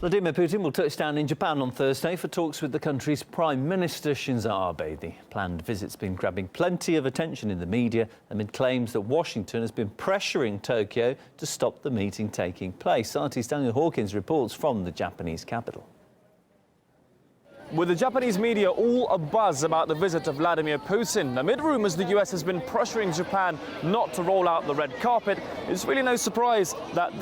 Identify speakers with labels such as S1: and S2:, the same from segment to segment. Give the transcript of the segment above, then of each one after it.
S1: Vladimir Putin will touch down in Japan on Thursday for talks with the country's Prime Minister Shinzo Abe. The planned visit's been grabbing plenty of attention in the media amid claims that Washington has been pressuring Tokyo to stop the meeting taking place. RT's Daniel Hawkins reports from the Japanese capital.
S2: With the Japanese media all abuzz about the visit of Vladimir Putin, amid rumours the US has been pressuring Japan not to roll out the red carpet, it's really no surprise that...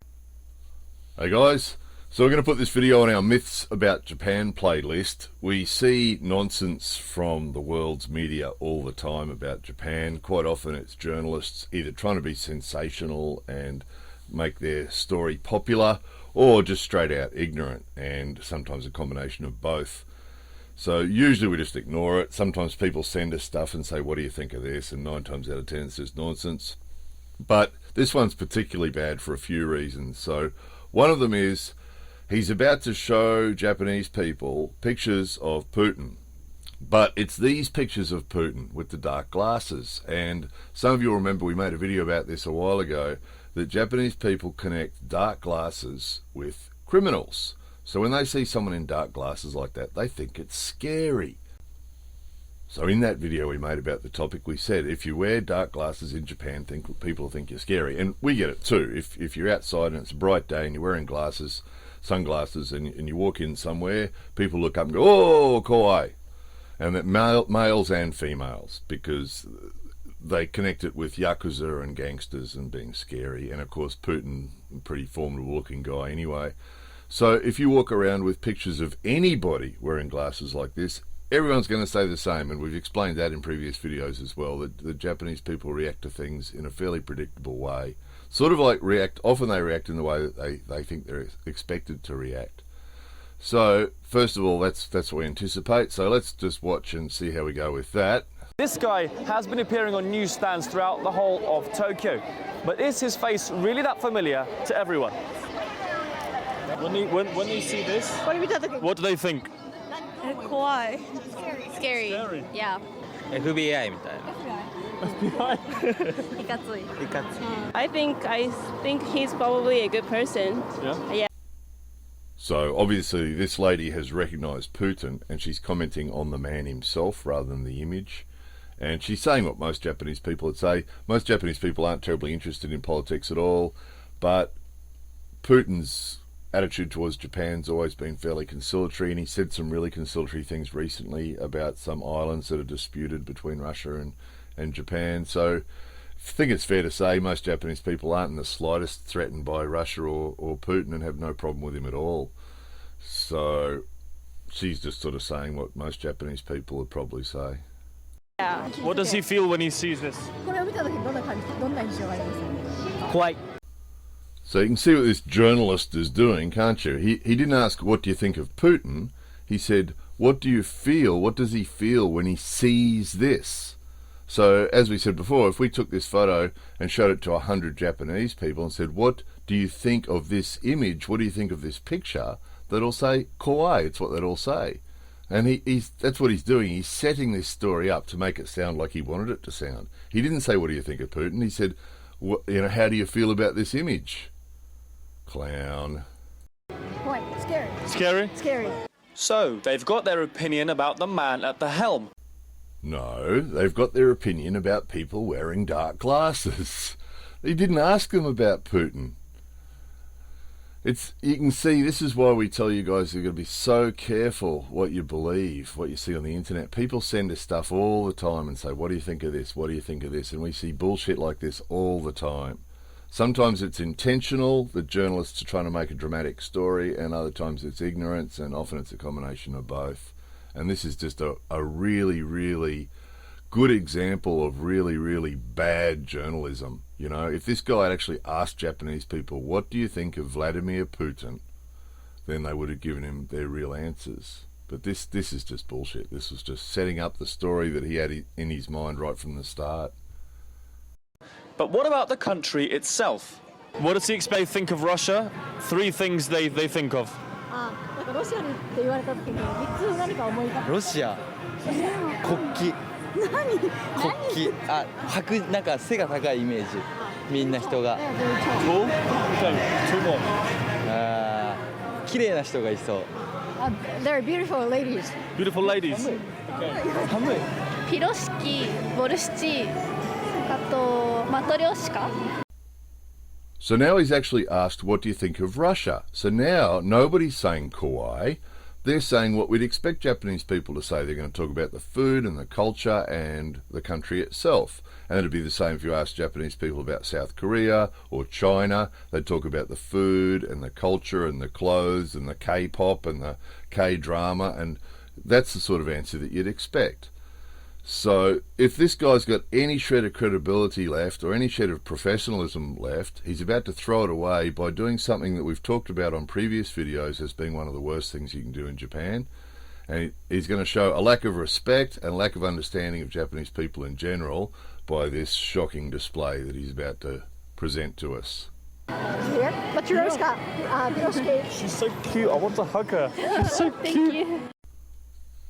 S3: Hey guys, so we're going to put this video on our Myths About Japan playlist. We see nonsense from the world's media all the time about Japan. Quite often it's journalists either trying to be sensational and make their story popular, or just straight out ignorant, and sometimes a combination of both. So usually we just ignore it. Sometimes people send us stuff and say, what do you think of this? And 9 times out of 10 it's just nonsense. But this one's particularly bad for a few reasons. So one of them is he's about to show Japanese people pictures of Putin. But it's these pictures of Putin with the dark glasses. And some of you will remember we made a video about this a while ago, that Japanese people connect dark glasses with criminals. So when they see someone in dark glasses like that, they think it's scary. So in that video we made about the topic, we said if you wear dark glasses in Japan, people think you're scary. And we get it too. If you're outside and it's a bright day and you're wearing glasses, sunglasses, and you walk in somewhere, people look up and go, oh, kawaii. And that males and females, because they connect it with Yakuza and gangsters and being scary. And of course Putin, a pretty formidable looking guy anyway. So if you walk around with pictures of anybody wearing glasses like this, everyone's going to say the same, and we've explained that in previous videos as well, that the Japanese people react to things in a fairly predictable way. Sort of like often they react in the way that they think they're expected to react. So, first of all, that's what we anticipate, so let's just watch and see how we go with that.
S2: This guy has been appearing on newsstands throughout the whole of Tokyo, but is his face really that familiar to everyone? When they see this, what do they think?
S4: Kawaii.
S5: Scary. Yeah.
S6: FBI みたいな。
S5: FBI.
S4: I think he's probably a good person. Yeah.
S3: So obviously this lady has recognized Putin, and she's commenting on the man himself rather than the image. And she's saying what most Japanese people would say. Most Japanese people aren't terribly interested in politics at all, but Putin's attitude towards Japan's always been fairly conciliatory, and he said some really conciliatory things recently about some islands that are disputed between Russia and Japan. So I think it's fair to say most Japanese people aren't in the slightest threatened by Russia or Putin and have no problem with him at all. So she's just sort of saying what most Japanese people would probably say.
S4: Yeah.
S2: What does he feel when he sees this?
S1: Quite.
S3: So you can see what this journalist is doing, can't you? He didn't ask, what do you think of Putin? He said, what do you feel? What does he feel when he sees this? So, as we said before, if we took this photo and showed it to 100 Japanese people and said, what do you think of this image? What do you think of this picture? They'd all say, kawaii. It's what they'd all say. And that's what he's doing. He's setting this story up to make it sound like he wanted it to sound. He didn't say, what do you think of Putin? He said, how do you feel about this image? Clown.
S5: What? Scary.
S2: Scary?
S5: Scary.
S2: So, they've got their opinion about the man at the helm.
S3: No, they've got their opinion about people wearing dark glasses. They didn't ask them about Putin. You can see, this is why we tell you guys you've got to be so careful what you believe, what you see on the internet. People send us stuff all the time and say, what do you think of this? What do you think of this? And we see bullshit like this all the time. Sometimes it's intentional, the journalists are trying to make a dramatic story, and other times it's ignorance, and often it's a combination of both. And this is just a really, really good example of really, really bad journalism. You know, if this guy had actually asked Japanese people, what do you think of Vladimir Putin? Then they would have given him their real answers. But this is just bullshit. This was just setting up the story that he had in his mind right from the start.
S2: But what about the country itself? What does he think of Russia? 3 things they think of.
S5: ロシアって言われた時に3つ何か思い浮かぶ。
S6: ロシア。国旗。国旗。なんか背が高いイメージ。みんな人が。綺麗な人がいそう。
S5: They're beautiful ladies.
S2: Beautiful ladies.
S6: 寒い。
S4: ピロシキ、ボルシチ、あとマトリョーシカ。
S3: So now he's actually asked, what do you think of Russia? So now nobody's saying kawaii. They're saying what we'd expect Japanese people to say. They're going to talk about the food and the culture and the country itself. And it'd be the same if you asked Japanese people about South Korea or China. They'd talk about the food and the culture and the clothes and the K-pop and the K-drama. And that's the sort of answer that you'd expect. So if this guy's got any shred of credibility left or any shred of professionalism left, he's about to throw it away by doing something that we've talked about on previous videos as being one of the worst things you can do in Japan. And he's going to show a lack of respect and lack of understanding of Japanese people in general by this shocking display that he's about to present to us.
S5: Here. Matryoshka. Piroshki.
S2: She's so cute. I want to hug her. She's so cute.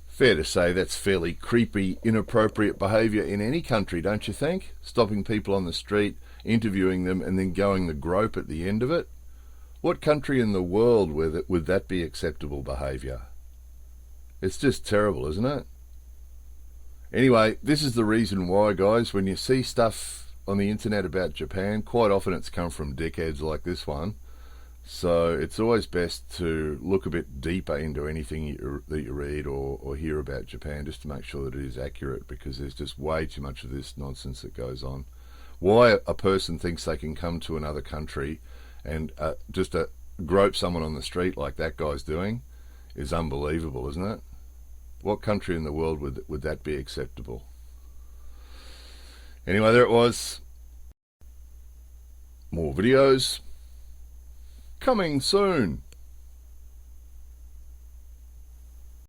S3: Fair to say that's fairly creepy, inappropriate behaviour in any country, don't you think? Stopping people on the street, interviewing them, and then going the grope at the end of it? What country in the world would that be acceptable behaviour? It's just terrible, isn't it? Anyway, this is the reason why, guys, when you see stuff on the internet about Japan, quite often it's come from dickheads like this one. So it's always best to look a bit deeper into anything that you read or hear about Japan, just to make sure that it is accurate, because there's just way too much of this nonsense that goes on. Why a person thinks they can come to another country and just grope someone on the street like that guy's doing is unbelievable, isn't it? What country in the world would that be acceptable? Anyway, there it was. More videos coming soon.